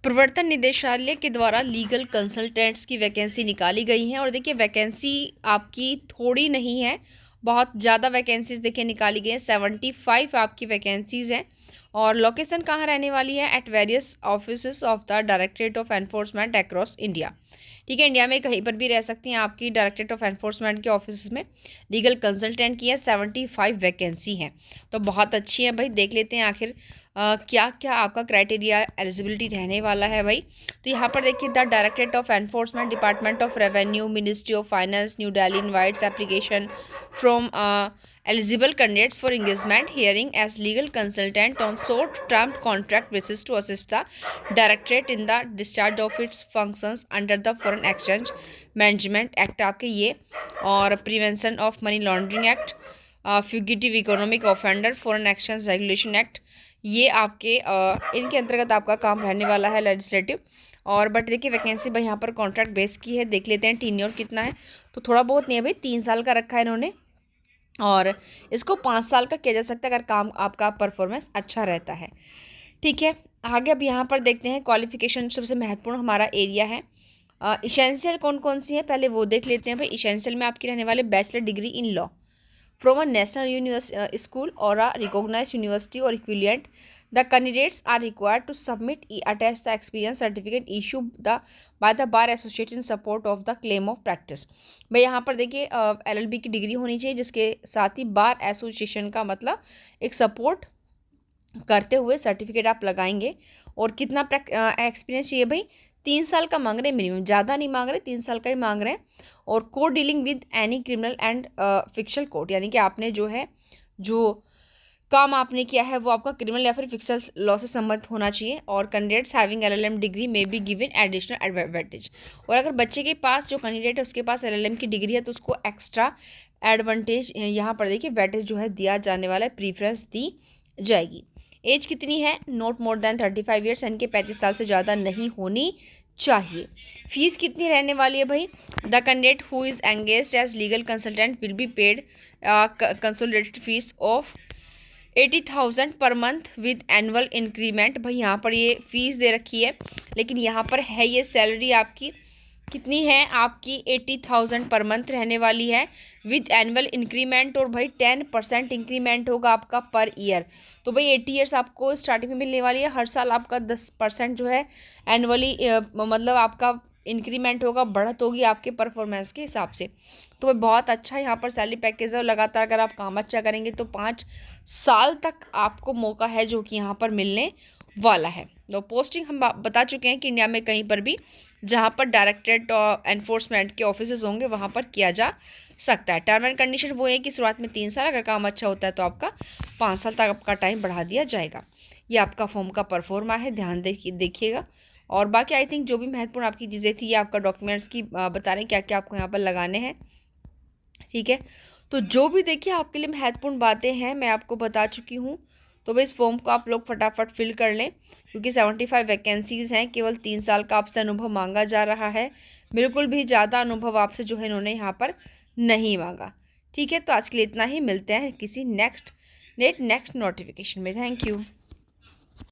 प्रवर्तन निदेशालय के द्वारा लीगल कंसल्टेंट्स की वैकेंसी निकाली गई है। और देखिए वैकेंसी आपकी थोड़ी नहीं है, बहुत ज़्यादा वैकेंसीज देखिए निकाली गई हैं। 75 आपकी वैकेंसीज हैं। और लोकेशन कहाँ रहने वाली है? At various office of the directorate of enforcement across India. ठीक है, इंडिया में कहीं पर भी रह सकती हैं आपकी डायरेक्टरेट ऑफ एनफोर्समेंट के ऑफिस में। लीगल कंसल्टेंट की है 75 वैकेंसी हैं, तो बहुत अच्छी है भाई। देख लेते हैं आखिर क्या क्या आपका क्राइटेरिया एलिजिबिलिटी रहने वाला है भाई। तो यहाँ पर देखिए, the directorate of enforcement department of revenue ministry of finance new Delhi invites application from eligible candidates for engagement hearing as legal consultant on short-term contract basis to assist the directorate in the discharge of its functions under the Foreign Exchange Management Act आपके ये, और prevention of money laundering act, fugitive economic offender foreign exchange regulation act, ये आपके इनके अंतर्गत आपका काम रहने वाला है लेजिस्लेटिव। और बट देखिए वैकेंसी भाई यहाँ पर कॉन्ट्रैक्ट बेस की है। देख लेते हैं टीन्योर कितना है, तो थोड़ा बहुत नहीं है भाई, 3 साल का रखा है इन्होंने, और इसको 5 साल का किया जा सकता है अगर काम आपका परफॉर्मेंस अच्छा रहता है। ठीक है, आगे अब यहाँ पर देखते हैं क्वालिफिकेशन, सबसे महत्वपूर्ण हमारा एरिया है। इसेंशियल कौन कौन सी है पहले वो देख लेते हैं भाई। इसेंशियल में आपकी रहने वाले bachelor degree in law from a national school or a recognized university or equivalent. The candidates are required to submit attach the experience certificate issued by the bar association in support of the claim of practice। भाई यहाँ पर देखिए LLB की degree होनी चाहिए, जिसके साथ ही bar association का मतलब एक सपोर्ट करते हुए सर्टिफिकेट आप लगाएंगे। और कितना एक्सपीरियंस चाहिए भाई? 3 साल का मांग रहे हैं मिनिमम, ज़्यादा नहीं मांग रहे, 3 साल का ही मांग रहे हैं। और court dealing with any criminal and fiscal court, यानी कि आपने जो है जो काम आपने किया है वो आपका क्रिमिनल या फिर फिक्शल लॉ से संबंधित होना चाहिए। और कैंडिडेट्स हैविंग LLM डिग्री में बी गिवन एडिशनल एडवांटेज। और अगर बच्चे के पास, जो कैंडिडेट है उसके पास LLM की डिग्री है, तो उसको एक्स्ट्रा एडवांटेज यहाँ पर देखिए वेटेज जो है दिया जाने वाला है, प्रीफरेंस दी जाएगी। एज कितनी है? नॉट मोर देन 35 ईयर्स, यानी कि 35 साल से ज़्यादा नहीं होनी चाहिए। फीस कितनी रहने वाली है भाई? The candidate who is engaged as legal consultant will be paid consolidated fees of 80,000 per month with annual increment. भाई यहाँ पर ये फीस दे रखी है, लेकिन यहाँ पर है ये सैलरी आपकी कितनी है? आपकी 80,000 पर मंथ रहने वाली है विद एनुअल इंक्रीमेंट। और भाई 10% इंक्रीमेंट होगा आपका पर ईयर। तो भाई 80 ईयर्स आपको स्टार्टिंग में मिलने वाली है, हर साल आपका 10% जो है एनुअली मतलब आपका इंक्रीमेंट होगा, बढ़त होगी आपके परफॉर्मेंस के हिसाब से। तो भाई बहुत अच्छा यहाँ पर सैलरी पैकेज है, और लगातार अगर आप काम अच्छा करेंगे तो 5 साल तक आपको मौका है जो कि यहाँ पर मिलने वाला है। तो पोस्टिंग हम बता चुके हैं कि इंडिया में कहीं पर भी जहाँ पर डायरेक्टरेट एनफोर्समेंट के ऑफिसेज होंगे वहाँ पर किया जा सकता है। टर्म एंड कंडीशन वो है कि शुरुआत में 3 साल, अगर काम अच्छा होता है तो आपका 5 साल तक आपका टाइम बढ़ा दिया जाएगा। ये आपका फॉर्म का परफॉर्मा है, ध्यान देखिएगा। और बाकी आई थिंक जो भी महत्वपूर्ण आपकी चीज़ें थी, ये आपका डॉक्यूमेंट्स की बता रहे हैं क्या क्या आपको यहाँ पर लगाने हैं। ठीक है, तो जो भी देखिए आपके लिए महत्वपूर्ण बातें हैं मैं आपको बता चुकी हूँ। तो भाई इस फॉर्म को आप लोग फटाफट फिल कर लें, क्योंकि 75 वैकेंसीज़ हैं, केवल 3 साल का आपसे अनुभव मांगा जा रहा है। बिल्कुल भी ज़्यादा अनुभव आपसे जो है इन्होंने यहाँ पर नहीं मांगा। ठीक है, तो आज के लिए इतना ही, मिलते हैं किसी नेक्स्ट नोटिफिकेशन में। Thank you.